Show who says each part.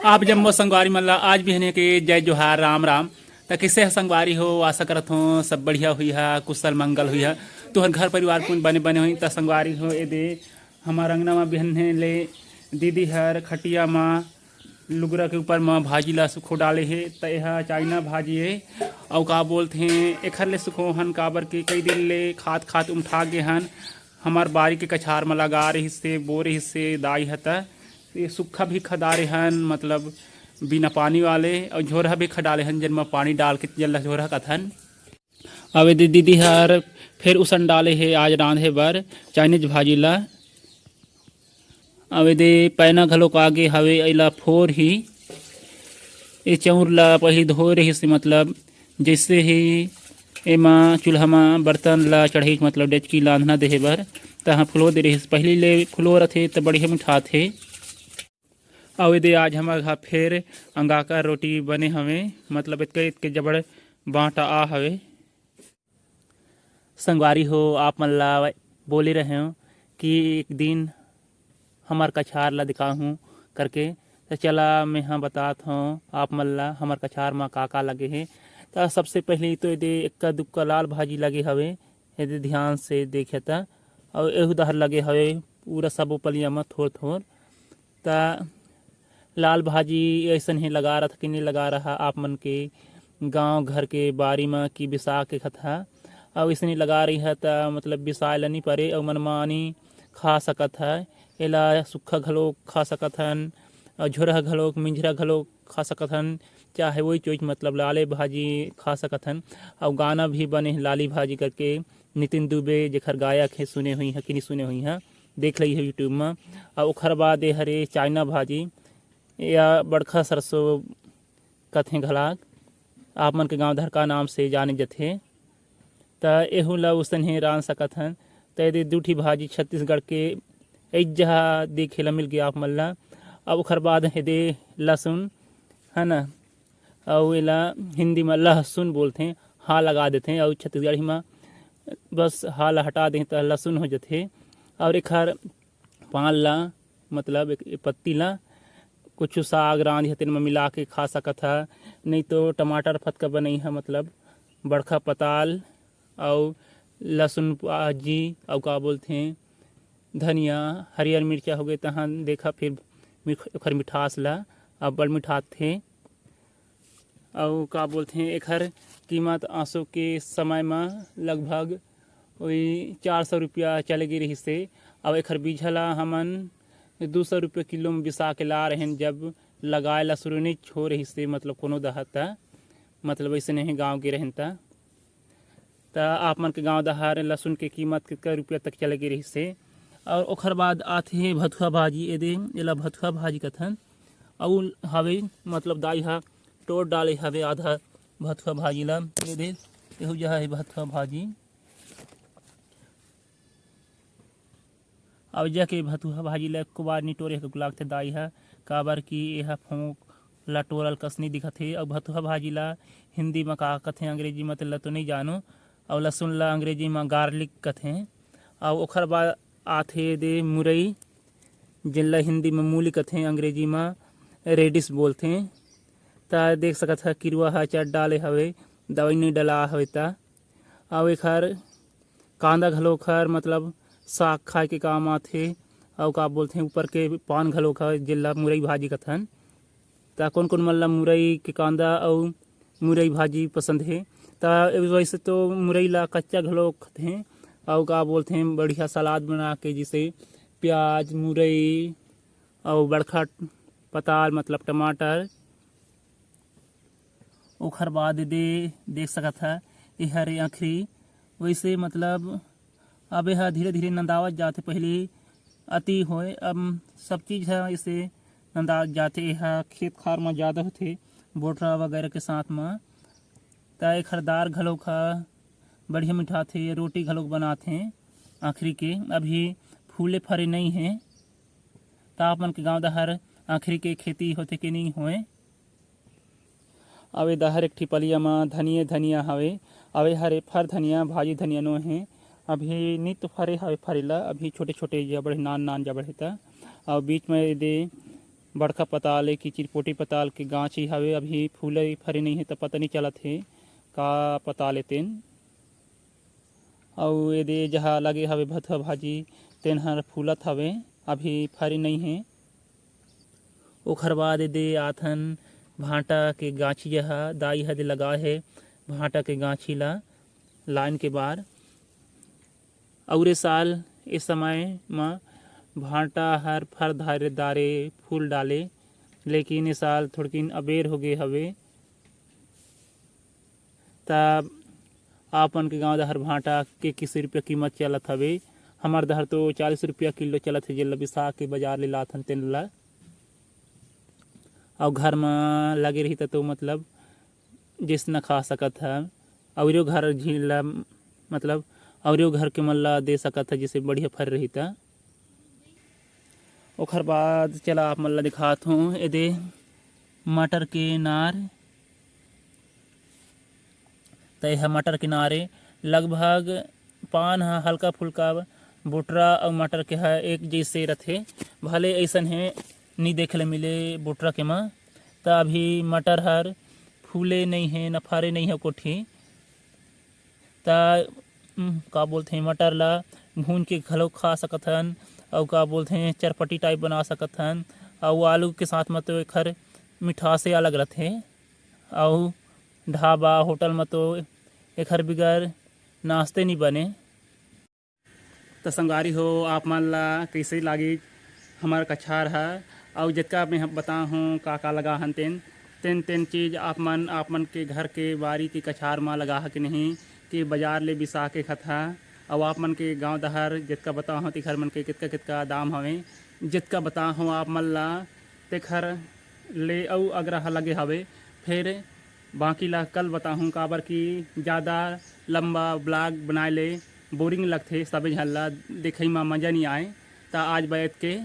Speaker 1: आप जम्मो संगवारी मल्ला आज भी हने के जय जोहार राम राम। त किसे संगवारी हो, आशा करत हो सब बढ़िया हुई है, कुशल मंगल हुई है। तुहर घर परिवार कुन बने बने हुई त संगवारी हो ए दे हमार अंगना में बिहने ले दीदी हर खटिया माँ लुगरा के ऊपर माँ भाजी ला सुखो डाले है। त यह चाइना भाजी है और का बोलते हैं एखर ले सुखो हन काबर के कई दिन ले खात खात उमठा गे हन। हमार बारी के कछार में लगा रही से बो रही से दाई हता ये सुखा भी खदारे हन, मतलब बिना पानी वाले, और झोरहा भी खडाले हन जिनमें पानी डाल के जल्ला झोरहा कथन। अब दीदी हर फिर उसन डाले है आज रांधे बर चाइनीज भाजी ला। अब दे पैना घलोक आगे हवे अला फोर ही ये चौर ला पहले धो रही से, मतलब जैसे ही एमा चूल्हा में बर्तन ला चढ़े मतलब डेचकी लांधना देहे बर तहाँ फुलो दे रही पहले ले फुलो रथे तो बढ़िया मिठा थे। और दे आज हमारे घर फिर अंगा का रोटी बने हवे, मतलब इतके जबड़ बाँटा आ हवे। संगवारी हो आप मन ला बोले रहे हो कि एक दिन हमार कछार ला दिखाऊँ करके, तो चला मैं हाँ बतात हूँ आप मन ला हमार कछार में का लगे है। तो सबसे पहले तो ये इक्का दुक्का लाल भाजी लगे हवे, यदि ध्यान से देखे था, और एहू दहर लगे हवे पूरा सब पलिया में थोड़ थोड़। ता लाल भाजी ऐसा ही लगा रहा था कि नहीं लगा रहा आप मन के गांव घर के बारी में कि बिसा के खथा, और ऐसे नहीं लगा रही है तो मतलब बिसाए ला नहीं परे और मनमानी खा सकत है। एला सूखा घलोक खा सकत हन और झोरहा घलोक मिंजरा घलोक खा सकत हन, चाहे वही चोइच मतलब लाले भाजी खा सकत हन। और गाना भी बने हैं लाली भाजी करके, नितिन दुबे जेखर गायक है सुने हुई है कि नहीं सुने हुई है, देख ली है यूट्यूब में। और ओखर बाद ये हरे चाइना भाजी या बड़खा सरसों कथें घलाक आप मन के गांव धर का नाम से जाने जथे। त एहू ला उसन ही रान सकत हन। त यदि दूठी भाजी छत्तीसगढ़ के एक जगह देखे ला मिल गया आप मन ला। अब ओखर बाद यदि लहसुन है ना, और एला हिंदी में लहसुन बोलते हैं, हाँ लगा देते हैं, और छत्तीसगढ़ी में बस हाँ ला हटा दें तो लहसुन हो जाते। और एक हर पान ला मतलब एक पत्ती ला कुछ साग रांध हतिन में मिला के खा सकत है, नहीं तो टमाटर फतका बनई है, मतलब बड़खा पताल और लहसुन भाजी और का बोलते हैं धनिया हरियर मिर्चा हो गए तहाँ देखा फिर ओखर मिठास ला अब बड़ मिठास थे। और का बोलते हैं एक हर कीमत आंसू के समय में लगभग वही 400 रुपया चले गई रही से। और एक हर बीझला हमन 200 रुपये किलो में बिसा के ला रहे हैं, जब लगाए ला शुरू नहीं छो रही से, मतलब कोनो दहता मतलब ऐसे नहीं गांव के रहता। तो आप मन के गांव दहार लहसुन के कीमत कितना रुपया तक चले गई रही से। और ओखर बाद आते हैं भथुआ भाजी, एदे एला भथुआ भाजी कथन। और हवे मतलब दाई हा टोट डाले हवे आधा भथुआ भाजी ला, एदे एहू जहा है भथुआ भाजी। और जाके भथुआ भाजी ला कुबार नहीं टोरे गुलाग थे दाई है काबर की यह फोंक ला टोरल कसनी दिखत है। और भथुआ भाजी ला हिंदी में का कथे अंग्रेजी में तो नहीं जानो, और लहसुन ला अंग्रेजी में गार्लिक कथे। और ओखर बाद आथे दे मुरई, जिनला हिंदी में मूली कथे, अंग्रेजी में रेडिस बोलते हैं। ता देख सकत है किरवा हा चट डाले हवे, दवाई नहीं डला हवे ता। और एक हर कांदा घलोक हर मतलब साग खाए के काम आथे। और का बोलते हैं ऊपर के पान घलोक है जिला मुरई भाजी कथन। ता कौन कौन मतलब मुरई के कांदा और मुरई भाजी पसंद है। ता वैसे तो मुरई ला कच्चा घलोक खाते हैं, और का बोलते हैं बढ़िया सलाद बना के, जिसे प्याज मुरई और बड़खा पताल मतलब टमाटर। ओखर बाद दे देख सकत है ये हरे आखिरी वैसे मतलब अब यह धीरे धीरे नंदावत जाते, पहले अति होए अब सब चीज़ है इसे नंदावत जाते। यह खेत खार में ज़्यादा होते बोटरा वगैरह के साथ में। ता एक हरदार घलोक बढ़िया मिठा थे, रोटी घलोक बनाते हैं आखिरी के। अभी फूले फरे नहीं हैं। ता आप मन के गाँव दहर आखिरी के खेती होते कि नहीं होए। अवे दहर एक ठिपलिया में धनिया हवे, अवे हरे फर धनिया भाजी धनिया नो है। अभी नहीं तो फरे हवे फरेला, अभी छोटे छोटे जबड़े नान जबड़ हेता। और बीच में दे बड़का पताल है कि चिरपोटी पताल के गाछी हवे, अभी फूले फरे नहीं है तो पता नहीं चलत है का पताल तेन। और ये जहाँ लगे हवे भथुआ भाजी तेन हर फूलत हवे, अभी फरे नहीं है। ओखर बाद दे आथन भांटा के गाछी जहाँ दाई हदे लगा है भांटा के गाछी ला लाइन के बार। और साल इस समय में भांटा हर फर धारे दारे फूल डाले, लेकिन इस साल थोड़किन अबेर हो गए हवे। तब आपन के गाँव दहर भांटा के किस रुपया कीमत चलत हवे, हमार दहर तो 40 रुपया किलो चलत है। जेला बिसा के बाजार ले लाथन तेन ला, और घर में लगे रही तो मतलब जिस न खा सकत है। और घर झील मतलब और घर के मन ला दे सकत है जिसे बढ़िया फर रही था। ओखर बाद चला आप मन ला दिखात हूँ एदे मटर के नार। तय मटर के नारे लगभग पान हल्का फुल्का बुटरा और मटर के है एक जैसे रथे, भले ऐसन है नहीं देखे मिले बुटरा के माँ। तो अभी मटर हर फूले नहीं है न फरे नहीं है कोठी। ता का बोलते हैं मटर ला भून के घलो खा सकत हन, और का बोलते हैं चरपटी टाइप बना सकत हन। और आलू के साथ में तो एखर मिठासे अलग रहते, और ढाबा होटल में तो एखर बिगर नाश्ते नहीं बने। तो संगवारी हो आप मन ला कैसे लागी हमार कछार है, और जितना मैं बता हूँ का लगा हन तेन चीज़ आप मन के घर के बारी की कछार में लगा है कि नहीं, कि बाजार ले बिसा के खता। और आप मन के गांव दहर जितना बता हूँ तिखर मन के कितना दाम हवे, जितना बता हूँ आप मन ला तेखर ले और अग्रह लगे हवे। फिर बाकी ला कल बता हूँ काबर कि ज़्यादा लंबा ब्लॉग बनाए ले बोरिंग लगते, सब झल्ला देखे में मज़ा नहीं आए। तो आज बैठ के